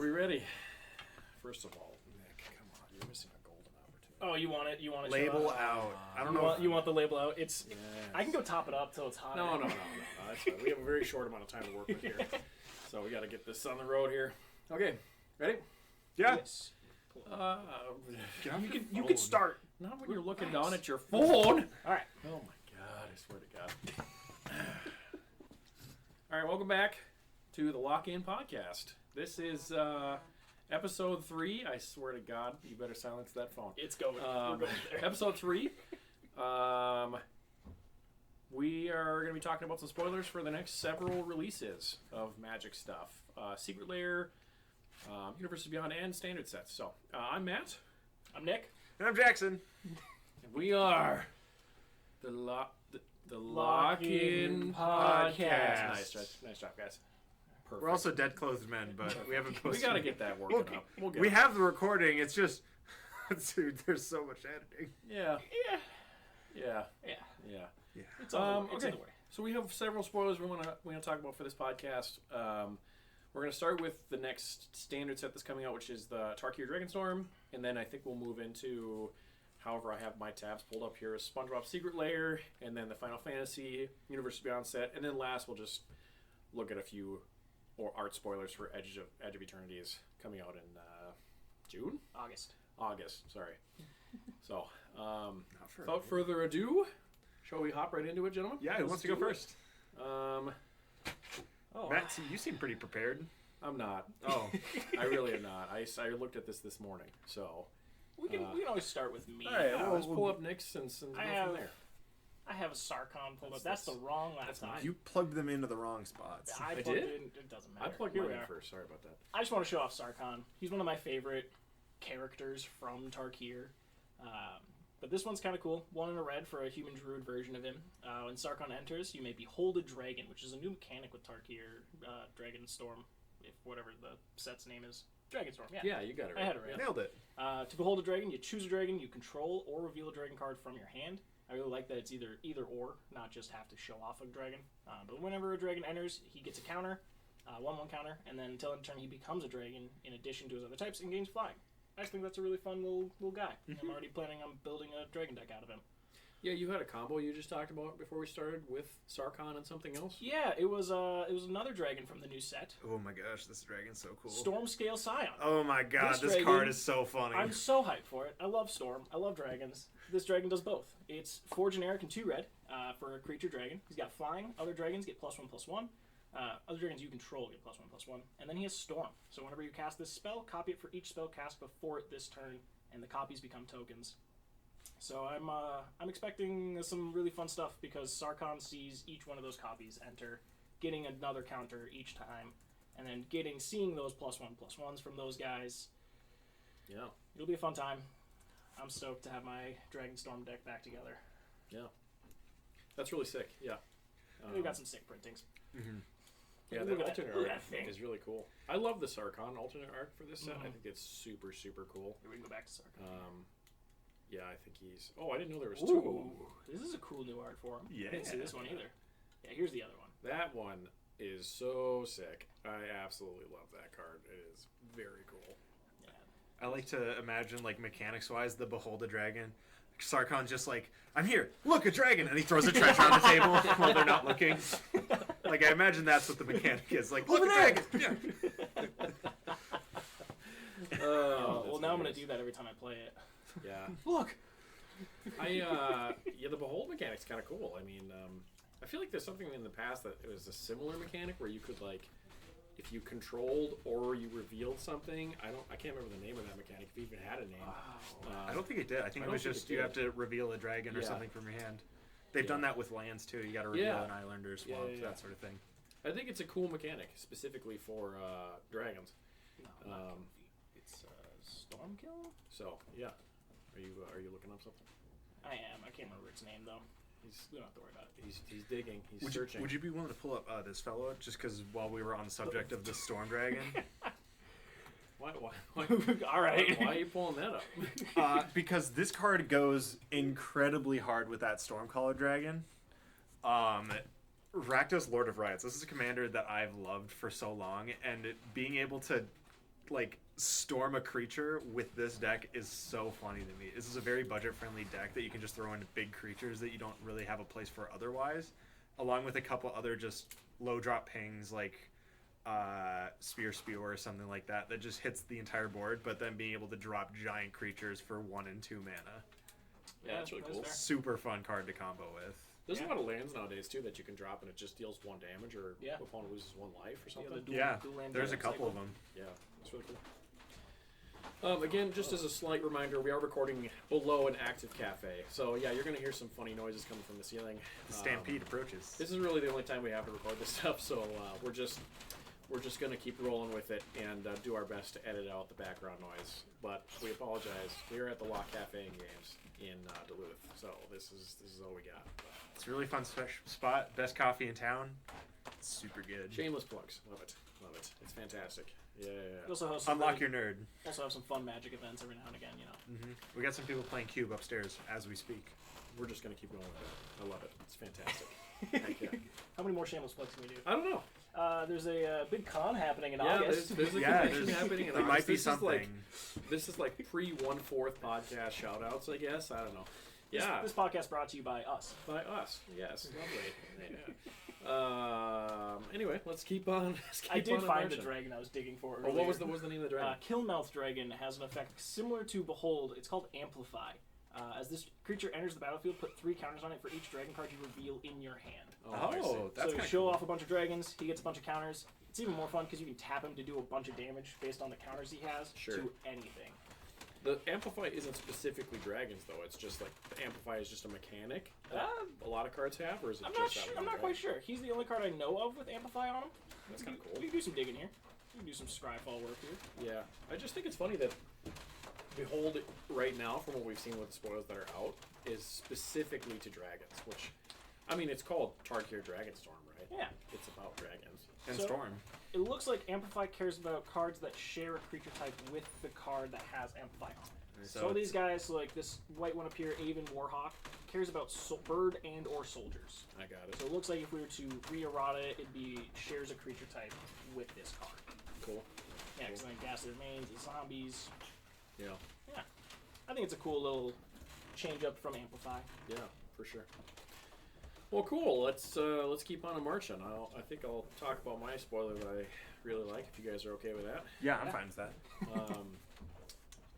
we ready? First of all, Nick, come on, you're missing a golden opportunity. Oh, you want it? You want it? Label out. I don't know. You want the label out? It's. Yes. I can go top it up till it's hot. No, that's fine. We have a very short amount of time to work with here, so we got to get this on the road here. Okay, ready? Yeah. Yes. You can start. Not when you're looking down at your phone. All right. Oh my God! I swear to God. All right, welcome back to the Loch'en podcast. This is episode 3. I swear to God, you better silence that phone. It's going. We're going there. Episode 3. We are going to be talking about some spoilers for the next several releases of Magic stuff. Secret Lair, Universes Beyond, and Standard sets. So, I'm Matt. I'm Nick. And I'm Jackson. And we are the Loch'en podcast. Nice job, guys. Perfect. We're also dead clothed men, but we haven't posted. We got to get that working up. We have the recording. It's just, dude, there's so much editing. Yeah. Yeah. It's on the okay. way. So we have several spoilers we want to talk about for this podcast. We're going to start with the next standard set that's coming out, which is the Tarkir Dragonstorm, and then I think we'll move into, however I have my tabs pulled up here, SpongeBob Secret Lair, and then the Final Fantasy Universes Beyond set, and then last we'll just look at a few art spoilers for Edge of Eternities coming out in June? August, sorry. So, without further ado, shall we hop right into it, gentlemen? Yeah, who wants to go first? Matt, you seem pretty prepared. I'm not. Oh. I really am not. I looked at this morning, so... We can always start with me. All right, let's pull up Nick's and go from there. I have a Sarkon pulled up. That's the wrong laptop. You plugged them into the wrong spots. I did? plugged it in. It doesn't matter. I plugged mine in first. Sorry about that. I just want to show off Sarkon. He's one of my favorite characters from Tarkir. But this one's kind of cool. 1 in a red for a human druid version of him. When Sarkon enters, you may behold a dragon, which is a new mechanic with Tarkir, Dragonstorm, if whatever the set's name is. Dragonstorm, yeah. Yeah, you got it right. I had it right. Nailed it. To behold a dragon, you choose a dragon you control or reveal a dragon card from your hand. I really like that it's either or, not just have to show off a dragon. But whenever a dragon enters, he gets a counter, 1/1 counter, and then until end turn he becomes a dragon in addition to his other types and gains flying. I just think that's a really fun little guy. I'm already planning on building a dragon deck out of him. Yeah, you had a combo you just talked about before we started with Sarkon and something else? Yeah, it was another dragon from the new set. Oh my gosh, this dragon's so cool. Storm Scale Scion. Oh my god, this dragon, card is so funny. I'm so hyped for it. I love Storm. I love dragons. This dragon does both. It's 4 generic and 2 red for a creature dragon. He's got flying. Other dragons get +1/+1. Other dragons you control get +1/+1. And then he has Storm. So whenever you cast this spell, copy it for each spell cast before it this turn, and the copies become tokens. So I'm expecting some really fun stuff because Sarkon sees each one of those copies enter, getting another counter each time, and then seeing those +1/+1s from those guys. Yeah. It'll be a fun time. I'm stoked to have my Dragonstorm deck back together. Yeah. That's really sick, yeah. We've got some sick printings. Mm-hmm. Yeah, Look the at alternate that art thing. is really cool. I love the Sarkon alternate art for this set. I think it's super, super cool. Here we can go back to Sarkon. Yeah, I think he's... Oh, I didn't know there was 2. Ooh, this is a cool new art for him. Yeah. I didn't see this one either. Yeah, here's the other one. That one is so sick. I absolutely love that card. It is very cool. Yeah. I like to imagine, like, mechanics-wise, the Behold a Dragon. Sarkon just like, I'm here, look, a dragon! And he throws a treasure on the table while they're not looking. Like, I imagine that's what the mechanic is. Like, look, a dragon! Yeah. Well, now I'm going to do that every time I play it. Yeah. Look! Yeah, the Behold mechanic's kind of cool. I mean, I feel like there's something in the past that it was a similar mechanic where you could, like, if you controlled or you revealed something, I can't remember the name of that mechanic, if it even had a name. Wow. I don't think it did. I think it was just you have to reveal a dragon or something from your hand. They've done that with lands too. You got to reveal an island or swamp, that sort of thing. I think it's a cool mechanic, specifically for dragons. No, it's Stormkill? So, yeah. Are you looking up something? I am. I can't remember its name, though. We don't have to worry about it. He's digging. He's searching. Would you be willing to pull up this fellow, just because while we were on the subject of the Storm Dragon? Why? All right. Why are you pulling that up? Because this card goes incredibly hard with that Stormcaller Dragon. Rakdos, Lord of Riots. This is a commander that I've loved for so long, and being able to like storm a creature with this deck is so funny to me. This is a very budget-friendly deck that you can just throw into big creatures that you don't really have a place for otherwise, along with a couple other just low drop pings like Spear Spew or something like that just hits the entire board, but then being able to drop giant creatures for 1 and 2 mana. Yeah, that's really cool. fair. Super fun card to combo with. There's a lot of lands nowadays too that you can drop and it just deals 1 damage, or Yeah. opponent loses 1 life or something. Dual land There's a dragon couple of cycle. them. Yeah, it's really cool. Again, just as a slight reminder, we are recording below an active cafe. So yeah, you're going to hear some funny noises coming from the ceiling. The stampede approaches. This is really the only time we have to record this stuff, so we're just going to keep rolling with it and do our best to edit out the background noise. But we apologize. We're at the Loch Cafe and Games in Duluth, so this is all we got. It's a really fun spot. Best coffee in town. It's super good. Shameless plugs. Love it. Love it. It's fantastic. Yeah. We also have some Unlock your nerd. Also have some fun Magic events every now and again. We got some people playing Cube upstairs as we speak. We're just going to keep going with it. I love it. It's fantastic. Heck yeah. How many more shameless plugs can we do? I don't know. There's a big con happening in Yeah, August. there's a Yeah, convention happening in There August. might be This is something. This is like pre-1/4 podcast shout-outs, I guess. I don't know. Yeah. This podcast brought to you by us. By us. Yes. Lovely. Anyway, let's keep on. I did find marching. the dragon I was digging for Oh, earlier. what was the name of the dragon? Killmouth Dragon has an effect similar to Behold. It's called Amplify. As this creature enters the battlefield, put 3 counters on it for each dragon card you reveal in your hand. I see. that's so you kinda show cool. off a bunch of dragons, he gets a bunch of counters. It's even more fun because you can tap him to do a bunch of damage based on the counters he has Sure. to anything. The Amplify isn't specifically dragons, though. It's just like the Amplify is just a mechanic that a lot of cards have, or is it I'm just not that sure. one I'm not dragon? quite sure. He's the only card I know of with Amplify on him. That's We kind can of cool. We can do some digging here. We can do some Scryfall work here. Yeah, I just think it's funny that Behold right now, from what we've seen with the spoils that are out, is specifically to dragons. Which, I mean, it's called Tarkir Dragonstorm, right? Yeah. It's about dragons. And So- Storm. It looks like Amplify cares about cards that share a creature type with the card that has Amplify on it. So So it's- these guys, like this white one up here, Avon Warhawk, cares about bird and or soldiers. I got it. So it looks like if we were to re-errata it, it'd be shares a creature type with this card. Cool. Yeah, because then Ghastly Remains, the zombies. Yeah. Yeah. I think it's a cool little change up from Amplify. Yeah, for sure. Well, cool. Let's keep on marching. I think I'll talk about my spoiler that I really like. If you guys are okay with that. Yeah, I'm fine with that.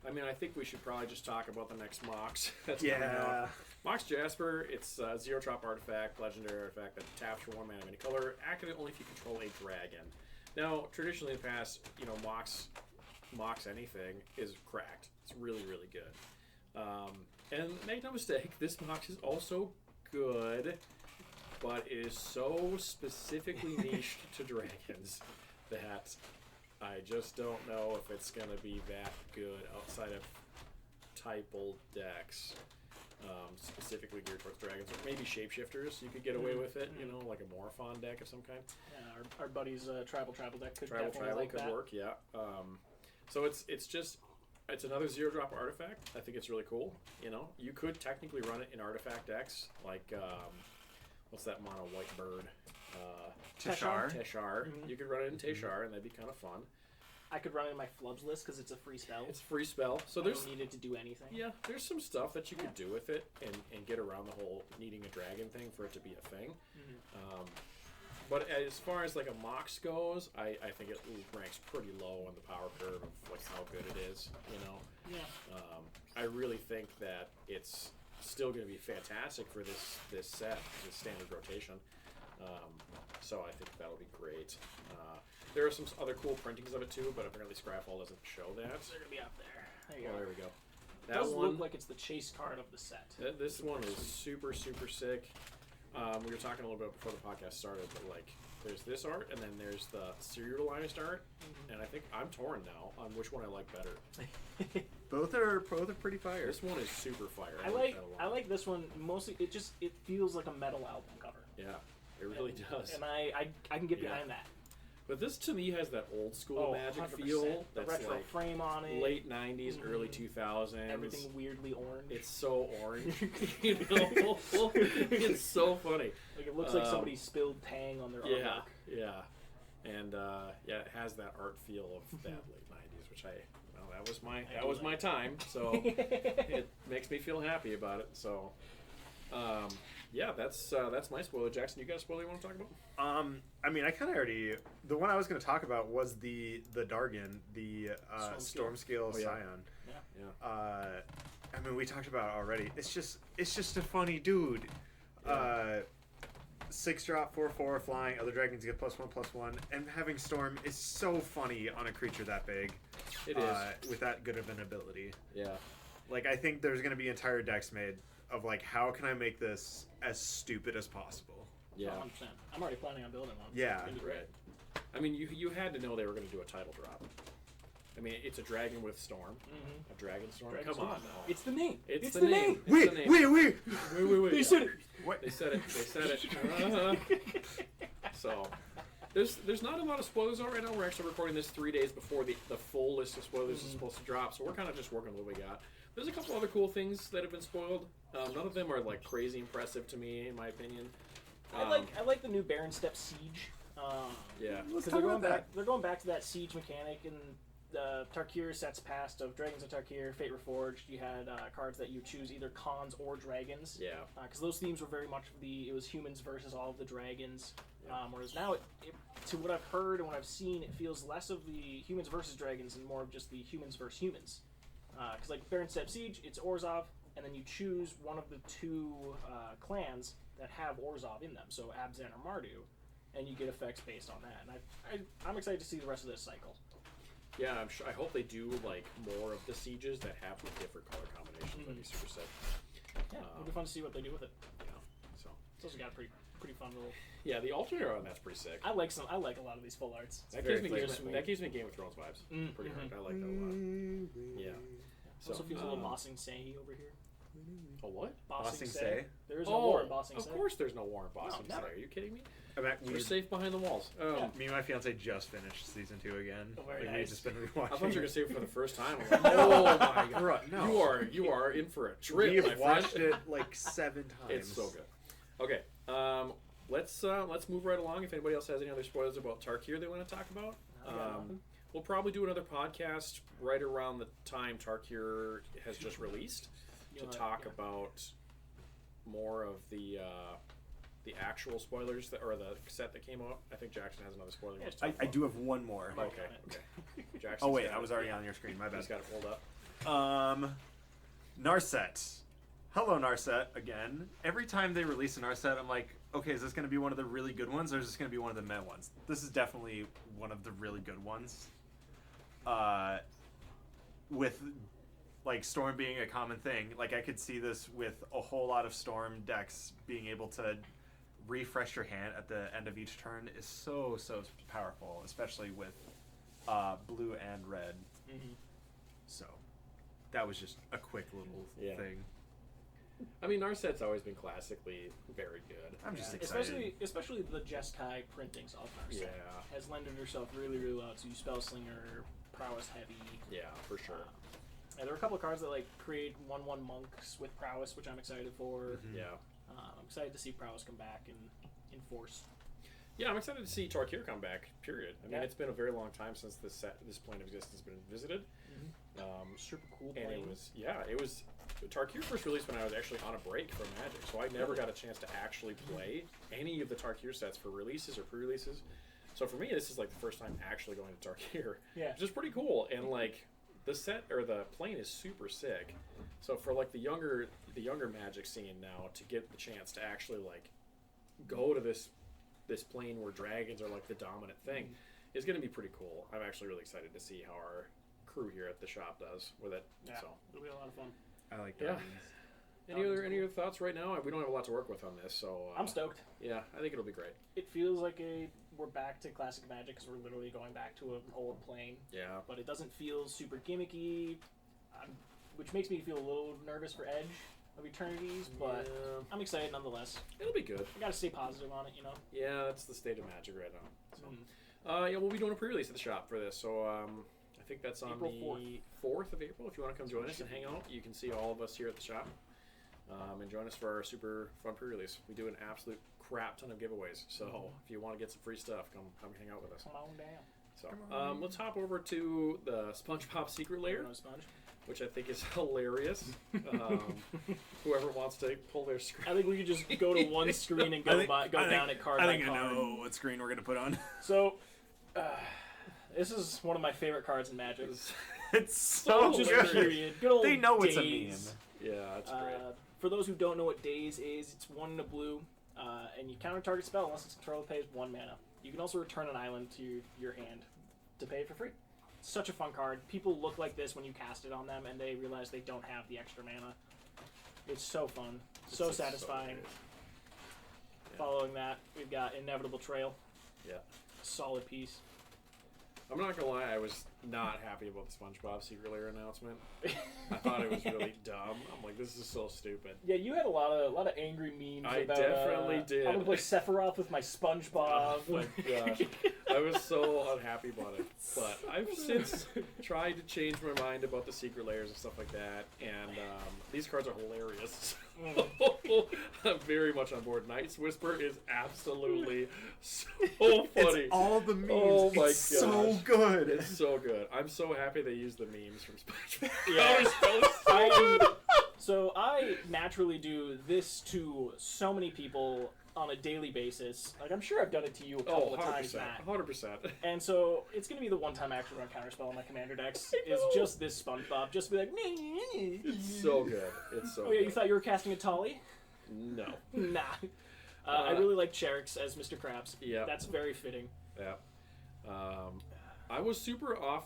I mean, I think we should probably just talk about the next Mox that's coming Yeah. out. Mox Jasper, it's a 0-drop artifact, legendary artifact that taps for 1 mana of any color, activate only if you control a dragon. Now, traditionally in the past, Mox anything is cracked. It's really, really good. And make no mistake, this Mox is also good, but it is so specifically niched to dragons that I just don't know if it's going to be that good outside of typal decks, specifically geared towards dragons, or maybe shapeshifters. You could get away with it, like a Morphon deck of some kind. Yeah, our buddy's tribal deck could Tribal definitely like could that. work, yeah. So it's another 0-drop artifact. I think it's really cool. You could technically run it in artifact decks, like what's that mono white bird? Teshar. Teshar. You could run it in Teshar, and that'd be kind of fun. I could run it in my flubs list because it's a free spell. It's a free spell, so I there's don't need it to do anything. yeah, there's some stuff that you could do with it and get around the whole needing a dragon thing for it to be a thing. But as far as like a Mox goes, I think it ranks pretty low on the power curve of like how good it is. Yeah. I really think that it's still going to be fantastic for this set, this standard rotation. So I think that'll be great. There are some other cool printings of it too, but apparently Scryfall doesn't show that. They're gonna be up there. There you Oh, go. there we go. It That does one, look like it's the chase card of the set. this one is super, super sick. We were talking a little bit before the podcast started, but like, there's this art, and then there's the serialized art, and I think I'm torn now on which one I like better. Both are pretty fire. This one is super fire. I that a lot. like this one mostly. It feels like a metal album cover. Yeah, it really does. And I can get behind that. But this to me has that old school Magic 100%. feel. The That's retro like frame on it. late '90s, early 2000s. Everything weirdly orange. It's so orange. It's so funny. like it looks like somebody spilled Tang on their artwork. Yeah. And yeah, it has that art feel of that late '90s, which that was my time. So it makes me feel happy about it. So yeah, that's my spoiler. Jackson, you got a spoiler you want to talk about? I mean, I kind of already. The one I was going to talk about was the Dargon, the Storm Scale Scion. Yeah. I mean, we talked about it already. It's just a funny dude. Yeah. 6-drop, 4/4 flying. Other dragons get +1/+1, and having Storm is so funny on a creature that big. It is with that good of an ability. Yeah. Like, I think there's going to be entire decks made of like, how can I make this as stupid as possible? Yeah. 100%. I'm already planning on building one. Yeah. It's gonna be great. Right. I mean, you had to know they were going to do a title drop. I mean, it's a dragon with Storm. Mm-hmm. A Dragonstorm. Dragonstorm. Come on, now. It's the name. It's the name. It's Wait. the name. Wait. They said it. What? They said it. Uh-huh. So, there's not a lot of spoilers out right now. We're actually recording this 3 days before the full list of spoilers is supposed to drop. So we're kind of just working with what we got. There's a couple other cool things that have been spoiled. None of them are like crazy impressive to me, in my opinion. I like the new Baron Step Siege. Yeah. Let's Because talk about that. they're going back to that siege mechanic and the Tarkir sets past of Dragons of Tarkir, Fate Reforged. You had cards that you choose either cons or dragons. Yeah. Because those themes were very much it was humans versus all of the dragons. Yeah. Whereas now, to what I've heard and what I've seen, it feels less of the humans versus dragons and more of just the humans versus humans. Because like Baron Step Siege, it's Orzhov, and then you choose one of the two clans that have Orzhov in them, so Abzan or Mardu, and you get effects based on that. And I'm excited to see the rest of this cycle. Yeah, I'm sure. I hope they do like more of the sieges that have the different color combinations. That'd be super sick. Yeah, it'll be fun to see what they do with it. Yeah. So. It's also got a pretty fun little. Yeah, the alternate on that's pretty sick. I like a lot of these full arts. That very gives me Game of Thrones vibes. Pretty hard. I like that a lot. Yeah. So, Also feels a little Bossing Say over here. a what? Bossing Say? There is no war in Bossing Say. Of course, there's no war in Bossing Say. never. Are you kidding me? We We're safe behind the walls. Me and my fiance just finished season 2 again. Oh, very We've nice. just been I rewatching. thought you were gonna say it for the first time. I'm like, oh my god, No. you are in for a trip. We my have friend. watched it like 7 times. It's so good. Okay, let's move right along. If anybody else has any other spoilers about Tarkir they want to talk about, we'll probably do another podcast right around the time Tarkir has just released to talk about more of the actual spoilers or the set that came out. I think Jackson has another spoiler. he wants to talk I about. do have one more. Okay. Jackson's Oh wait, got I was it. already on your screen. My bad. He's got it pulled up. Narset. Hello, Narset again. Every time they release a Narset, I'm like, okay, is this going to be one of the really good ones, or is this going to be one of the meh ones? This is definitely one of the really good ones. With like Storm being a common thing, like I could see this with a whole lot of Storm decks being able to refresh your hand at the end of each turn is so powerful, especially with blue and red. So that was just a quick little thing. I mean, Narset's always been classically very good. I'm just excited. Especially the Jeskai printings of Narset has lended herself really well to Spellslinger, prowess heavy. Yeah, for sure. And there are a couple of cards that like create 1/1 monks with prowess, which I'm excited for. Yeah. I'm excited to see prowess come back and enforce. Yeah, I'm excited to see Tarkir come back. Period. I mean, Yeah. it's been a very long time since this plane of existence has been visited. Super cool And plane. it was Tarkir first released when I was actually on a break from Magic, so I never got a chance to actually play any of the Tarkir sets for releases or pre-releases. So for me, this is like the first time actually going to Tarkir, which is pretty cool. And like the set or the plane is super sick. So for like the younger Magic scene now to get the chance to actually like go to this plane where dragons are like the dominant thing is going to be pretty cool. I'm actually really excited to see how our crew here at the shop does with it. Yeah, So. it'll be a lot of fun. I like Yeah. that. Any other thoughts right now? We don't have a lot to work with on this, so I'm stoked. Yeah, I think it'll be great. It feels like we're back to classic Magic because we're literally going back to an old plane. Yeah. But it doesn't feel super gimmicky, which makes me feel a little nervous for Edge of Eternities. But I'm excited nonetheless. It'll be good. I gotta stay positive on it, you know. Yeah, that's the state of Magic right now. So, yeah, we'll be doing a pre-release at the shop for this. So, I think that's on April the 4th of April. If you want to come join us and hang out, you can see all of us here at the shop. And join us for our super fun pre-release. We do an absolute crap ton of giveaways. So if you want to get some free stuff, come hang out with us. Come on down. So let's hop over to the SpongeBob Secret Lair, No sponge. which I think is hilarious. Whoever wants to pull their screen. I think we could just go to one screen and go down at card I by think card. I know what screen we're gonna put on. So, this is one of my favorite cards in Magic. It's so Just good. period. Good old They know it's a Daze. meme. Yeah, that's great. For those who don't know what Daze is, it's 1 in a blue, and you counter target spell unless its controller pays 1 mana. You can also return an island to your hand to pay it for free. Such a fun card. People look like this when you cast it on them, and they realize they don't have the extra mana. It's so fun, so It's satisfying. good. Yeah. Following that, we've got Inevitable Trail. Yeah. Solid piece. I'm not gonna lie, I was not happy about the SpongeBob Secret Lair announcement. I thought it was really dumb. I'm like, this is so stupid. Yeah, you had a lot of angry memes I about. definitely did. I'm gonna play Sephiroth with my SpongeBob. Oh my gosh. I was so unhappy about it. But I've since tried to change my mind about the secret layers and stuff like that. And these cards are hilarious. I'm very much on board. Night's Whisper is absolutely so funny. It's all the memes. Oh my it's so gosh. good. It's so good. I'm so happy they used the memes from SpongeBob. Yeah. So I naturally do this to so many people on a daily basis. Like, I'm sure I've done it to you a couple of times, 100%. Matt. 100%. And so it's gonna be the one time I actually run counterspell on my commander decks. Is just this SpongeBob. Just be like, It's so good. It's so oh yeah, good. you thought you were casting a Tolly? No. Nah. I really like Cherix as Mr. Krabs. Yeah. That's very fitting. Yeah. I was super off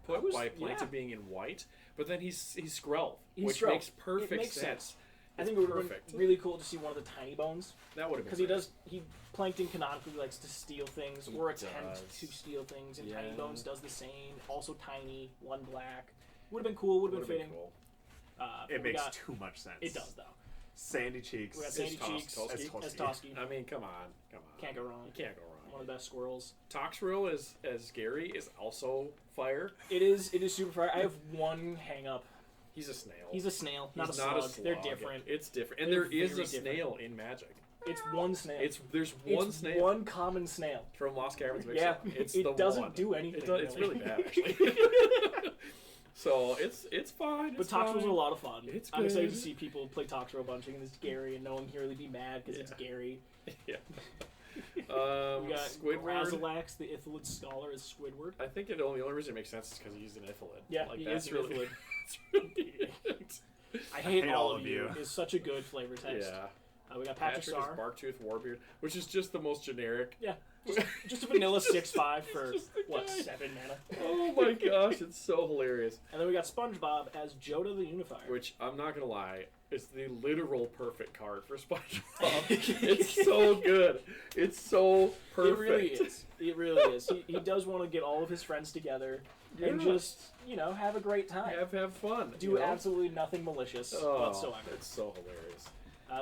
put by Plankton being in white, but then he's Skrull, which Skrull. makes perfect It makes sense. I It's think it would have perfect. been really cool to see one of the tiny bones. That would have been Because Plankton canonically likes to steal things or attempt does. to steal things, and Tiny Yeah. Bones does the same. Also tiny, 1 black. Would have been cool, would have been fitting. Cool. It makes too much sense. It does, though. Sandy Cheeks. We got It's Sandy Tos- Cheeks Toski. as Toski. I mean, come on. Can't go wrong. You can't go One wrong. of the best squirrels. Toxrill as Gary is also fire. It is super fire. I have one hang up. He's a snail. He's a snail, not, He's a, slug. They're different. It's different, and They're there is very a snail in Magic. It's one snail. There's It's one snail one common snail. from Lost Caverns of Yeah, Ixalan. It's it the doesn't one. do anything. It's really bad actually. So it's fine. But It's Toxrill's fine. a lot of fun. It's I'm excited good. to see people play Toxrill a bunch against Gary and no one can really be mad because it's Yeah. Gary. Yeah. We got Squidward. Razalax, the Ithilid Scholar, is Squidward. I think the only reason it makes sense is because he used an Ithilid. Yeah, like he that's is really Ithilid. that's really it. I hate hate all of you. Is such a good flavor text. Yeah. We got Patrick Patrick is Star. Barktooth Warbeard, which is just the most generic. Yeah. Just a vanilla 6/5 for, Just the what, guy. 7 mana? Oh my gosh, it's so hilarious. And then we got SpongeBob as Joda the Unifier. Which I'm not gonna lie, is the literal perfect card for SpongeBob. It's so good. It's so perfect. It really is. It really is. He does want to get all of his friends together and Yeah. just, have a great time. Have fun. Do you know? absolutely nothing malicious whatsoever. It's so hilarious.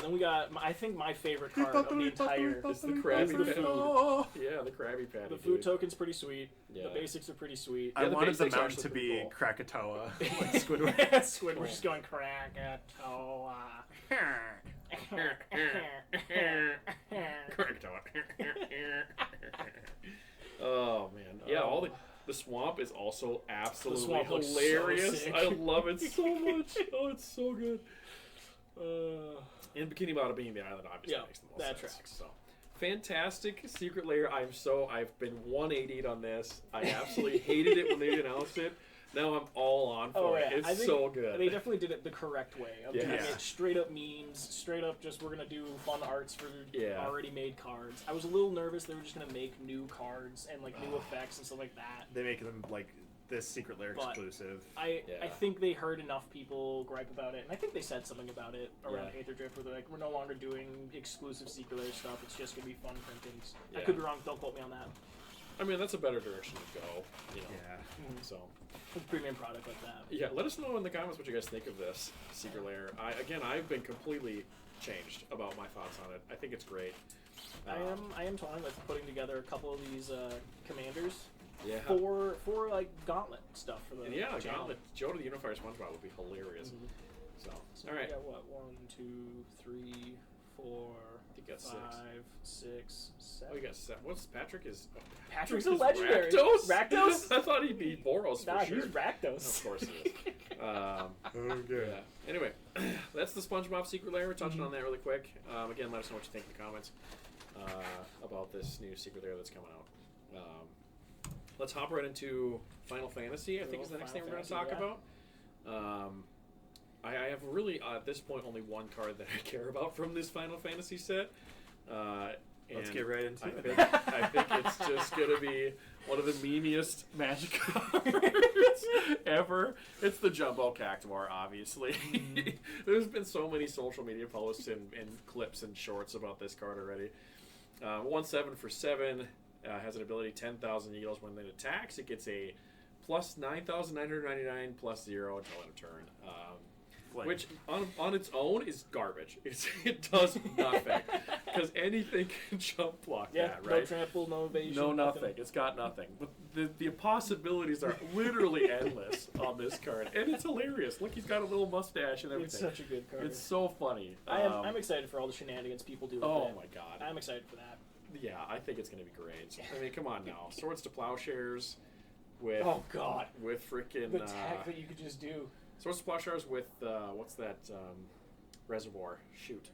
Then we got, I think my favorite card of the entire... It's the Krabby the Patty. food. Yeah, the Krabby Patty. The food dude. token's pretty sweet. Yeah. The basics are pretty sweet. I Yeah, the wanted the basics are mountain to actually be pretty cool. Krakatoa, like Squidward. Squidward's just going Krakatoa. Oh man, yeah. All the swamp is also absolutely swamp looks so hilarious. sick. I love it so much. Oh, it's so good. And Bikini Bottom being the island obviously makes the most that sense. tracks. So fantastic secret layer. I've been 180'd on this. I absolutely hated it when they announced it. Now I'm all on for it. I It's think so good. They definitely did it the correct way. Of doing Yeah. it straight up memes, straight up just we're gonna do fun arts for Yeah. already made cards. I was a little nervous they were just gonna make new cards and like new effects and stuff like that. They make them like this secret lair But- exclusive. I Yeah. think they heard enough people gripe about it, and I think they said something about it around Yeah. Aether Drift where they're like, we're no longer doing exclusive secret layer stuff, it's just gonna be fun printings. I Yeah. could be wrong, don't quote me on that. I mean, that's a better direction to go. You know. Yeah. So A premium product like that. yeah, let us know in the comments what you guys think of this secret layer. I've been completely changed about my thoughts on it. I think it's great. I am toying with putting together a couple of these commanders Yeah. for like gauntlet stuff for the And yeah, channel. Gauntlet, Joe to the Unifier SpongeBob would be hilarious. Mhm. So, So all right. we got what, 1, 2, 3, 4, You got 6. 5, 6, 7. Oh, you got 7. What's Patrick is? Oh, Patrick's a is legendary. Rakdos? Rakdos? I thought he'd be Boros Nah, for sure. he's Rakdos. Of course he is. Okay. Yeah. Anyway, that's the SpongeBob Secret Lair. We're touching on that really quick. Again, let us know what you think in the comments about this new Secret Lair that's coming out. Let's hop right into Final Fantasy. I think is the next thing we're going to talk about. I have really, at this point, only one card that I care about from this Final Fantasy set. Let's get right into it. I think it's just going to be one of the memeiest Magic cards ever. It's the Jumbo Cactuar, obviously. There's been so many social media posts and clips and shorts about this card already. 1/7 for 7. Has an ability 10,000 yields when it attacks. It gets a plus 9,999 plus 0 until end of turn. Which on its own is garbage. It does nothing because anything can jump block that, right? No trample, no evasion, no nothing. It's got nothing. But the possibilities are literally endless on this card, and it's hilarious. Look, he's got a little mustache and everything. It's such a good card. It's so funny. I'm excited for all the shenanigans people do with Oh it. my god. I'm excited for that. Yeah, I think it's going to be great. I mean, come on now. Swords to Plowshares with Oh god. with freaking The tech that you could just do. Swords to Plowshares with what's that reservoir? Shoot.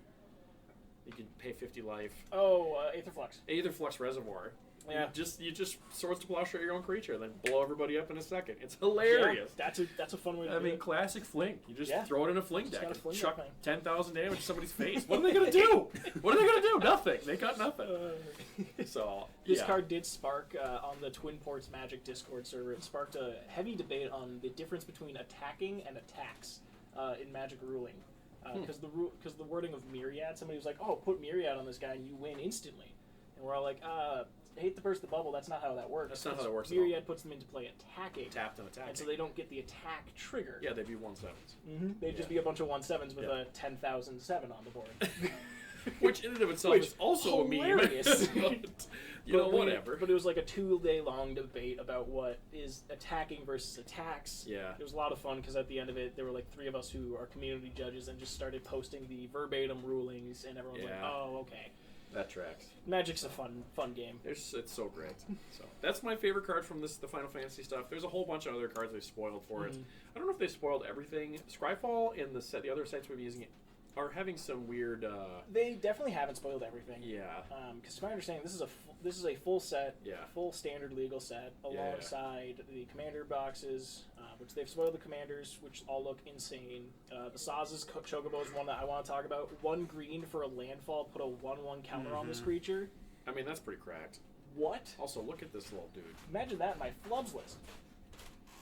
You can pay 50 life. Oh, Aetherflux. Aetherflux Reservoir. Yeah. You just Swords to Plowshare your own creature and then blow everybody up in a second. It's hilarious. Yeah, that's a fun way to I do mean, it. classic fling. You just Yeah. throw it in a fling Just deck got a and fling chuck deck thing. 10,000 damage to somebody's face. What are they going to do? What are they going to do? Nothing. They got nothing. So, This yeah. card did spark on the Twin Ports Magic Discord server. It sparked a heavy debate on the difference between attacking and attacks in Magic ruling. Because the wording of Myriad, somebody was like, "Oh, put Myriad on this guy and you win instantly," and we're all like, "Hate to burst the bubble. That's not how that works. That's not how that works at all. Myriad puts them into play attacking, Tapped and attacking. and so they don't get the attack trigger. Yeah, they'd be 1/7s. Mm-hmm. They'd just be a bunch of 1/7s with Yeah. a 10,007 on the board. Which in and of itself Which, is also hilarious. a meme. But, whatever. But it was like a 2-day long debate about what is attacking versus attacks. Yeah. It was a lot of fun because at the end of it, there were like 3 of us who are community judges and just started posting the verbatim rulings, and everyone's like, Yeah. "Oh, okay." That tracks. Magic's a fun game. It's so great. So that's my favorite card from the Final Fantasy stuff. There's a whole bunch of other cards they've spoiled for it. I don't know if they spoiled everything. Scryfall and the other sites we've been using it are having some weird. They definitely haven't spoiled everything. Yeah. Because to my understanding, this is a full set, Yeah. full standard legal set alongside the commander boxes, which they've spoiled the commanders, which all look insane. The Saz's Chocobo is one that I want to talk about. 1 green for a landfall, put a 1/1 counter on this creature. I mean, that's pretty cracked. What? Also, look at this little dude. Imagine that in my flubs list.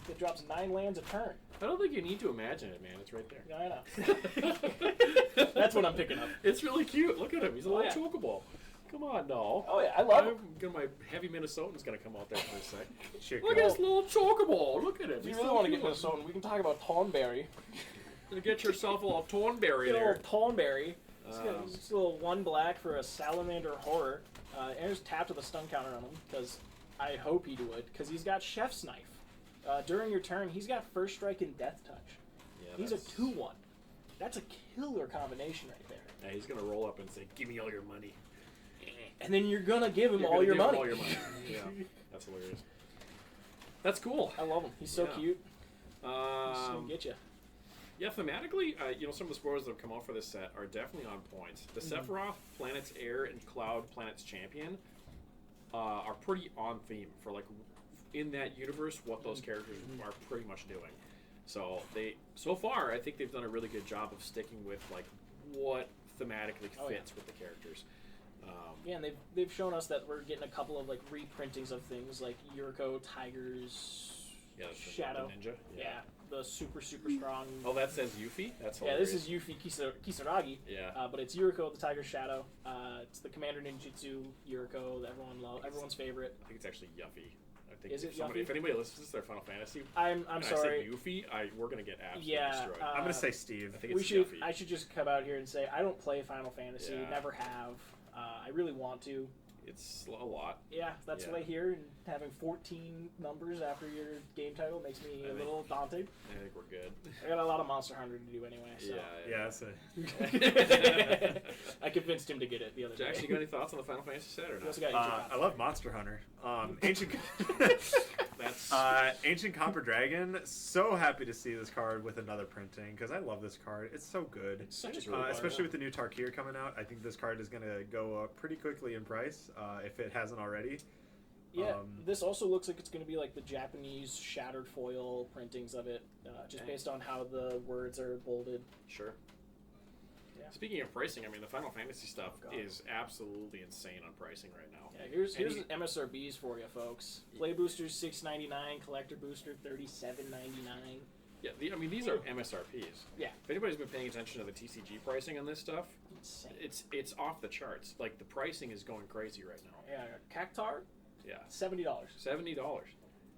It drops 9 lands a turn. I don't think you need to imagine it, man. It's right there. Yeah, I know. That's what I'm picking up. It's really cute. Look at him. He's a Oh, little yeah. chocobo. Come on, no. Oh yeah, I love it. My heavy Minnesotan's gonna come out there for a sec. Shit, Look at this little chocobo. Look at him. If you He's really so want to get cute. Minnesotan, we can talk about Tonberry. Get yourself a little Thornberry Get a there. little Tonberry. It's a little 1 black for a Salamander Horror. Aaron's tapped with a stun counter on him, because I hope he would, because he's got Chef's Knife. During your turn, he's got First Strike and Death Touch. Yeah, He's a 2/1. That's a killer combination right there. Yeah, he's gonna roll up and say, "Give me all your money." And then you're gonna give him You're all gonna your give him money. all your money. Yeah, that's hilarious. That's cool. I love him. He's so Yeah. cute. He's gonna get you. Yeah, thematically, some of the spoilers that have come out for this set are definitely on point. The Sephiroth, Planet's Heir, and Cloud, Planet's Champion are pretty on theme for, like, in that universe, what those characters are pretty much doing. So far, I think they've done a really good job of sticking with, like, what thematically fits with the characters. Yeah, and they've shown us that we're getting a couple of like reprintings of things like Yuriko, Tiger's that's the Shadow. Ninja. Yeah, the super strong. Oh, that says Yuffie? That's Yeah, hilarious. this is Yuffie Kisaragi. Yeah. But it's Yuriko, the Tiger's Shadow. It's the Commander Ninjutsu Yuriko that everyone's favorite. I think it's actually Yuffie. I think Is it if anybody listens to their Final Fantasy, I'm and sorry. I say Yuffie, we're gonna get absolutely Yeah, destroyed. I'm gonna say Steve. I think it's Yuffie. I should just come out here and say I don't play Final Fantasy. Yeah. Never have. I really want to. It's a lot. Yeah, that's Yeah. what I hear. And having 14 numbers after your game title makes me a little daunting. I think we're good. I got a lot of Monster Hunter to do anyway. So. Yeah, that's I convinced him to get it the other day. Jackson, you got any thoughts on the Final Fantasy set or You not? also got Ancient I love Monster Hunter. Ancient That's Ancient Copper Dragon. So happy to see this card with another printing because I love this card. It's so good. such a really cool card. Especially with the new Tarkir coming out. I think this card is going to go up pretty quickly in price if it hasn't already. Yeah, this also looks like it's going to be like the Japanese shattered foil printings of it, just based on how the words are bolded. sure. Yeah. Speaking of pricing, I mean the Final Fantasy stuff God. is absolutely insane on pricing right now. Yeah, here's Any- MSRBs for you, folks. Play boosters $6.99, collector booster $37.99. Yeah, I mean these are MSRPs. Yeah, If anybody's been paying attention to the TCG pricing on this stuff, insane. it's off the charts. Like the pricing is going crazy right now. Yeah, Cactar Yeah, $70. $70.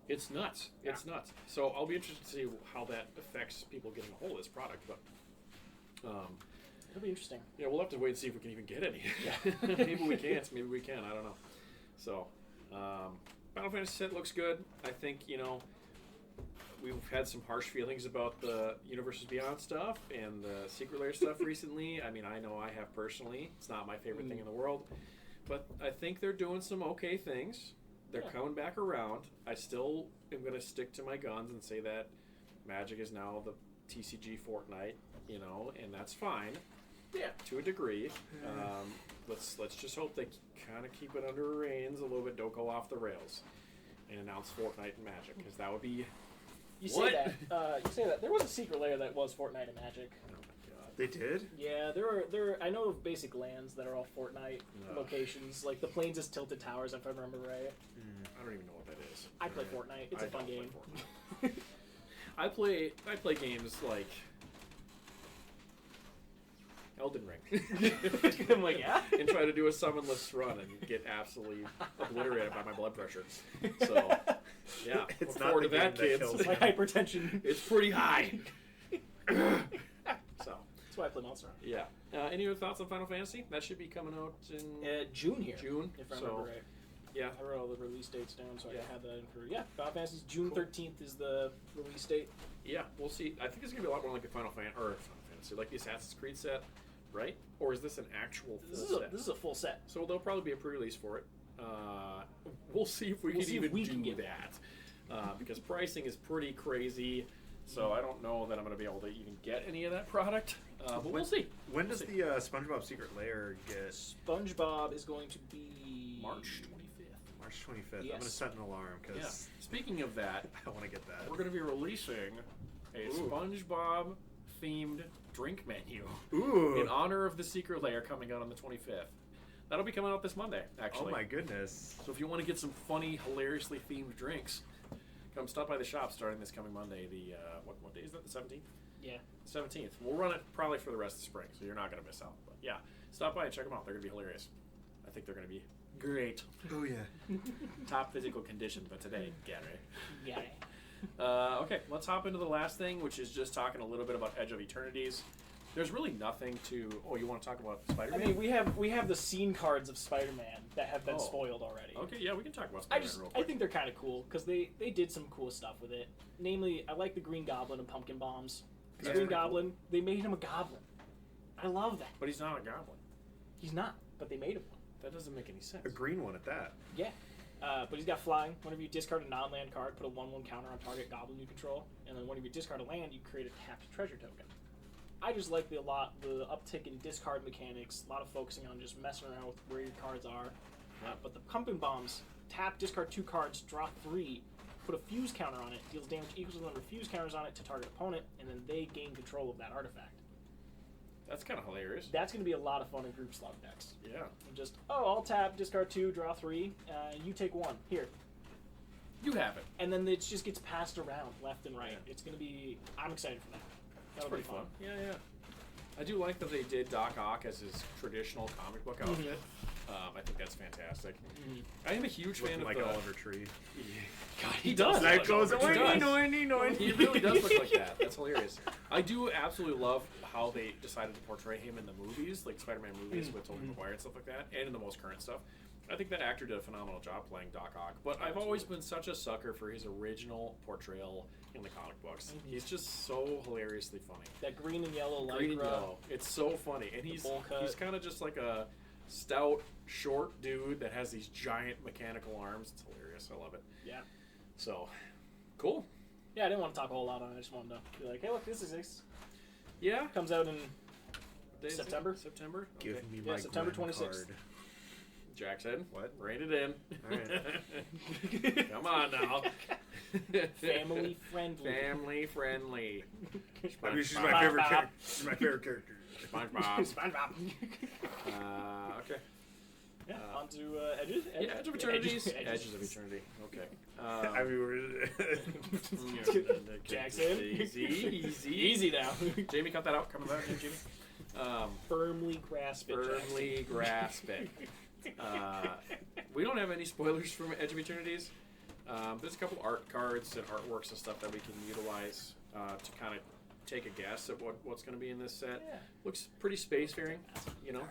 It's nuts. It's nuts. So I'll be interested to see how that affects people getting a hold of this product. But It'll be interesting. yeah, we'll have to wait and see if we can even get any. Yeah. Maybe we can't. Maybe we can. I don't know. So, Final Fantasy set looks good. I think we've had some harsh feelings about the Universes Beyond stuff and the Secret Lair stuff recently. I mean, I know I have personally. It's not my favorite thing in the world, but I think they're doing some okay things. They're coming back around. I still am going to stick to my guns and say that Magic is now the TCG Fortnite, and that's fine. Yeah. To a degree. Let's just hope they kind of keep it under reins a little bit. Don't go off the rails and announce Fortnite and Magic, because that would be. You What? say that. You say that. There was a Secret Lair that was Fortnite and Magic. Oh my god. They did? Yeah, there are. I know of basic lands that are all Fortnite locations, like the Plains' Tilted Towers, if I remember right. I don't even know what that is. I play Fortnite. It's I a fun don't play game. Fortnite. I play games like Elden Ring. I'm like, yeah. And try to do a summonless run and get absolutely obliterated by my blood pressure. So, yeah. It's look not forward the to that, game that kids. kills My hypertension. It's pretty high. So, That's why I play Monster Hunter. yeah. Any other thoughts on Final Fantasy? That should be coming out in June here. June. If I So, remember right. yeah. I wrote all the release dates down, so I Yeah. can have that in for. Yeah, Final Fantasy's June 13th is the release date. Yeah, we'll see. I think it's gonna be a lot more like a Final Fantasy, like the Assassin's Creed set, right? Or is this an actual full set? This is a full set. So there'll probably be a pre-release for it. We'll see if we We'll can see if even we do can get that, because pricing is pretty crazy. So I don't know that I'm gonna be able to even get any of that product. But we'll see. When does the SpongeBob Secret Lair get? SpongeBob is going to be March 25th. March 25th. I'm Yes. going to set an alarm Yeah. because Speaking of that, I want to get that. we're gonna be releasing a Ooh. SpongeBob themed drink menu Ooh. in honor of the Secret Lair coming out on the 25th. That'll be coming out this Monday, Oh actually. my goodness. So if you want to get some funny, hilariously themed drinks, come stop by the shop starting this coming Monday. The what day is that? The 17th. Yeah. 17th. We'll run it probably for the rest of the spring, so you're not going to miss out. But yeah, stop by and check them out. They're going to be hilarious. I think they're going to be great. Oh yeah. Top physical condition for today, Gary. Yeah. Okay, let's hop into the last thing, which is just talking a little bit about Edge of Eternities. There's really nothing to. Oh, you want to talk about I Spider-Man? mean, we have the scene cards of Spider-Man that have been spoiled already. Okay, yeah, we can talk about I Spider-Man real I quick. think they're kind of cool because they did some cool stuff with it. Namely, I like the Green Goblin and Pumpkin Bombs. Because That's Green pretty cool. Goblin, they made him a goblin. I love that. But he's not a goblin. He's not, but they made him one. That doesn't make any sense. A green one at that. Yeah. But he's got flying. Whenever you discard a non-land card, put a 1/1 counter on target goblin you control. And then whenever you discard a land, you create a tapped treasure token. I just like the uptick in discard mechanics, a lot of focusing on just messing around with where your cards are. But the Pumpkin Bombs, tap, discard 2 cards, draw 3, put a fuse counter on it, deals damage equals to the number of fuse counters on it to target opponent, and then they gain control of that artifact. That's kind of hilarious. That's going to be a lot of fun in group slot decks. Yeah. And just, I'll tap, discard 2, draw 3, you take 1. Here. You have it. And then it just gets passed around left and right. It's going to be, I'm excited for that. That's That'll pretty be fun. Yeah. I do like that they did Doc Ock as his traditional comic book outfit. I think that's fantastic. I am a huge fan Looking of like the... Oliver Tree. God, he does. That look goes like Oliver Tree. oiny, noiny, He really does look like that. That's hilarious. I do absolutely love how they decided to portray him in the movies, like Spider-Man movies with Tobey Maguire and stuff like that, and in the most current stuff. I think that actor did a phenomenal job playing Doc Ock. But I've always been such a sucker for his original portrayal in the comic books. He's just so hilariously funny. That green and yellow lycra. Green and yellow. It's so funny. And he's kind of just like a stout, short dude that has these giant mechanical arms. It's hilarious. I love it. Yeah. So, cool. Yeah, I didn't want to talk a whole lot on it. I just wanted to be like, hey, look, this exists. Yeah. Comes out in September. September? Give Okay. me my September Gwen 26th. card. Jackson. What? Rein it in. All right. Come on now. Family friendly. Family friendly. I mean, she's my favorite character. She's my favorite character. SpongeBob. SpongeBob. Okay. Yeah, on to Edges? Yeah, Edge of Eternity. Edges. Edges of Eternity. Okay. I mean, Jackson. Easy now. Jamie, cut that out. Coming back, Jamie. Firmly grasp it. Firmly grasp it. We don't have any spoilers from Edge of Eternities. There's a couple art cards and artworks and stuff that we can utilize to kind of take a guess at what's going to be in this set. Yeah. Looks pretty spacefaring, you know.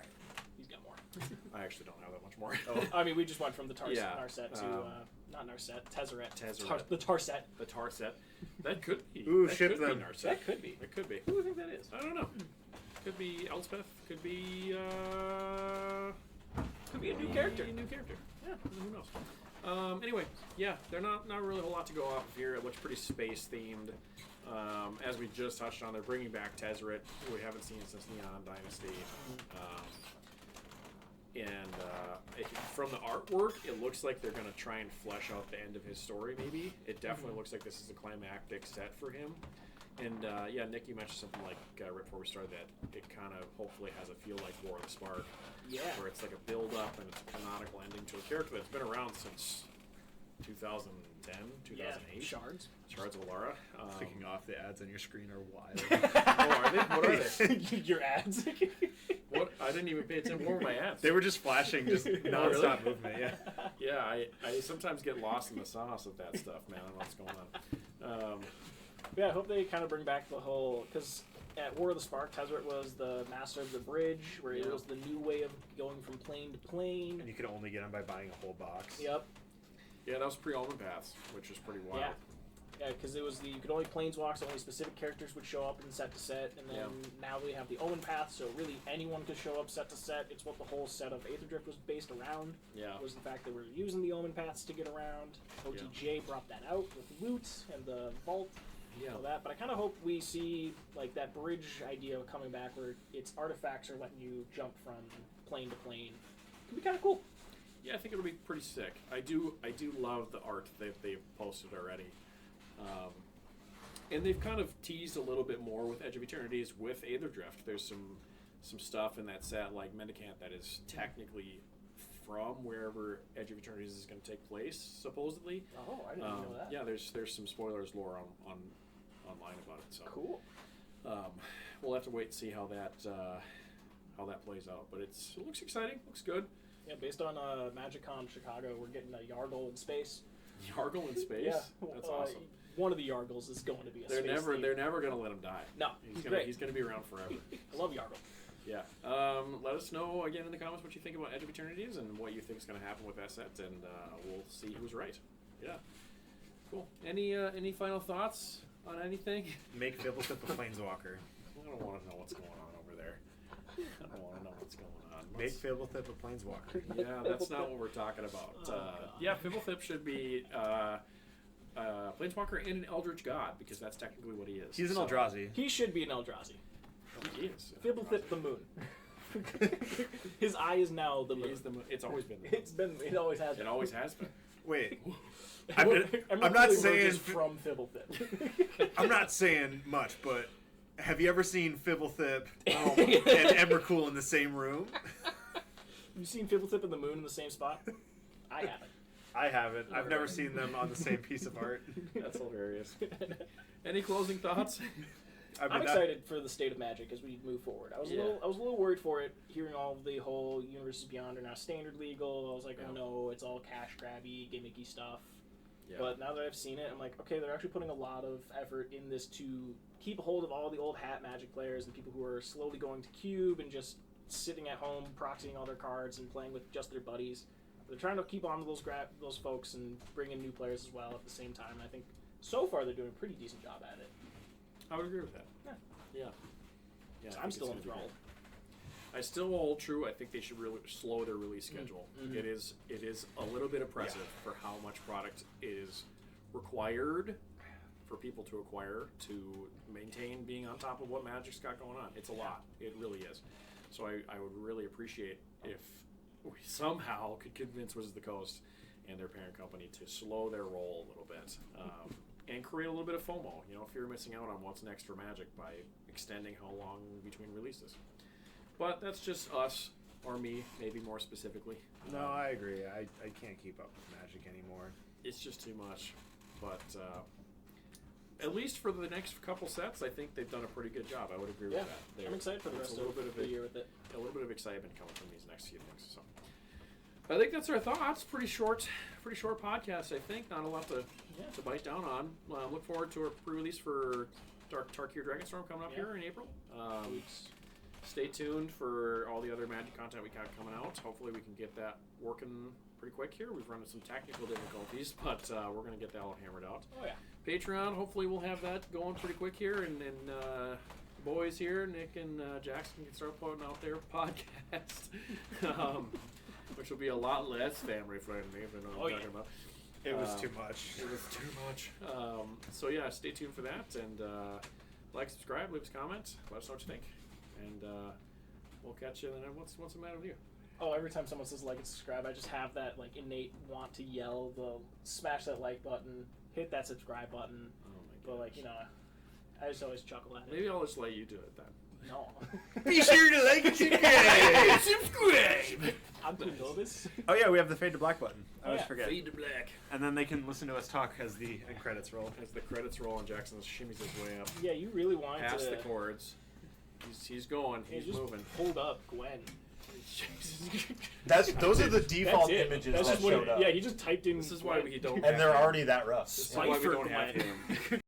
He's got more. I actually don't have that much more. I mean, we just went from the Tar Yeah, set to not Narset, Tezzeret. Tezzeret. The Tar set. The Tar set. That could be. Ooh, that ship could them. Be Narset. That could be. It could be. Who do you think that is? I don't know. Could be Elspeth. Could be. Could be a new character. A new character. Yeah. Who knows? Anyway, yeah, they're not really a whole lot to go off of here. It looks pretty space themed. As we just touched on, they're bringing back Tezzeret, who we haven't seen since Neon Dynasty. From the artwork, it looks like they're going to try and flesh out the end of his story, maybe. It definitely looks like this is a climactic set for him. And, yeah, Nick, you mentioned something like, right before we started, that it kind of hopefully has a feel like War of the Spark. Yeah. Where it's like a build-up and it's a canonical ending to a character that's been around since 2010, 2008. Shards. Shards of Alara. Clicking off the ads on your screen are wild. Oh, are they? What are they? Your ads. What? I didn't even pay attention. What were my ads? They were just flashing, just nonstop movement. Yeah. Yeah, I sometimes get lost in the sauce of that stuff, man. I don't know what's going on. Yeah, I hope they kind of bring back the whole, because at War of the Spark, Tezzeret was the master of the bridge, where it was the new way of going from plane to plane. And you could only get them by buying a whole box. Yep. Yeah, that was pre-Omen Paths, which is pretty wild. Yeah, because it was you could only planeswalk, so only specific characters would show up in set to set, and then now we have the Omen Path, so really anyone could show up set to set. It's what the whole set of Aetherdrift was based around. Yeah. Was the fact that we're using the Omen Paths to get around. OTJ brought that out with Loot and the Vault. Yeah. All that, but I kind of hope we see like that bridge idea coming back, where its artifacts are letting you jump from plane to plane. Could be kind of cool. Yeah, I think it'll be pretty sick. I do love the art that they've posted already. And they've kind of teased a little bit more with Edge of Eternities with Aetherdrift. There's some stuff in that set like Mendicant that is technically from wherever Edge of Eternities is going to take place, supposedly. Oh, I didn't even know that. Yeah, there's some spoilers lore on online about it. So cool. We'll have to wait and see how that plays out. But it looks exciting. Looks good. Yeah, based on MagicCon Chicago, we're getting a Yargle in space. Yargle in space? Yeah, That's awesome. One of the Yargles is going to be a They're space never theme. they're never gonna let him die. No, he's great. He's gonna be around forever. I love Yargle. Yeah. Let us know again in the comments what you think about Edge of Eternities and what you think is gonna happen with that set, and we'll see who's right. Yeah. Cool. Any final thoughts on anything? Make Fibblethip a planeswalker. I don't want to know what's going on over there. I don't want to know what's going on. Make Fibblethip a planeswalker. Yeah, that's not what we're talking about. Yeah, Fibblethip should be Planeswalker and an Eldritch God, because that's technically what he is. He's an Eldrazi. He should be an Eldrazi. He is. Fibblethip the moon. His eye is now the moon. It's always been the moon. It always has been. It always has been. Wait. I'm not saying from Fibblethip. I'm not saying much, but have you ever seen Fibblethip and Emrakul in the same room? You seen Fibblethip and the moon in the same spot? I haven't. I haven't. I've never seen them on the same piece of art. That's hilarious. Any closing thoughts? I'm excited for the state of Magic as we move forward. I was a little worried for it, hearing all of the whole Universes Beyond are now standard legal. I was like, oh no, it's all cash grabby, gimmicky stuff. Yeah. But now that I've seen it, I'm like, okay, they're actually putting a lot of effort in this to keep a hold of all the old hat Magic players and people who are slowly going to Cube and just sitting at home proxying all their cards and playing with just their buddies. They're trying to keep on to those folks and bring in new players as well at the same time. And I think so far they're doing a pretty decent job at it. I would agree with that. Yeah. Yeah. So I I'm think still it's gonna be enthralled. great. I still hold true. I think they should really slow their release schedule. Mm-hmm. It is a little bit oppressive for how much product is required for people to acquire to maintain being on top of what Magic's got going on. It's a lot. It really is. So I would really appreciate if we somehow could convince Wizards of the Coast and their parent company to slow their roll a little bit and create a little bit of FOMO. You know, fear of missing out on what's next for Magic by extending how long between releases. But that's just us, or me, maybe more specifically. No, I agree. I can't keep up with Magic anymore. It's just too much. But at least for the next couple sets, I think they've done a pretty good job. I would agree with that. I'm excited for the rest of the year with it. A little bit of excitement coming from these next few things. So I think that's our thoughts. Pretty short podcast. I think not a lot to bite down on. Look forward to our pre-release for Tarkir Dragonstorm coming up here in April. Stay tuned for all the other Magic content we got coming out. Hopefully we can get that working pretty quick here. We've run into some technical difficulties, but we're going to get that all hammered out. Oh, yeah. Patreon, hopefully we'll have that going pretty quick here. And the boys here, Nick and Jackson, can start putting out their podcast, which will be a lot less family-friendly, if you know what I'm talking about. It was too much. It was too much. So, yeah, stay tuned for that. And like, subscribe, leave us a comment. Let us know what you think. And we'll catch you. And then what's the matter with you? Oh, every time someone says like and subscribe, I just have that like innate want to yell, smash that like button, hit that subscribe button. Oh my god! But like I just always chuckle at it. Maybe I'll just let you do it then. No. Be sure to like and subscribe. Subscribe. I'm too nervous. Oh yeah, we have the fade to black button. I always yeah. forget. Fade to black. And then they can listen to us talk as the end credits roll. As the credits roll and Jackson shimmies his way up. Yeah, you really want Past to. the chords. He's going. He's just moving. Hold up, Gwen. Those are the default That's it. images That's that just what showed up. Yeah, he just typed in. This is why we don't. And they're already that rough. This is why we don't have Gwen. him.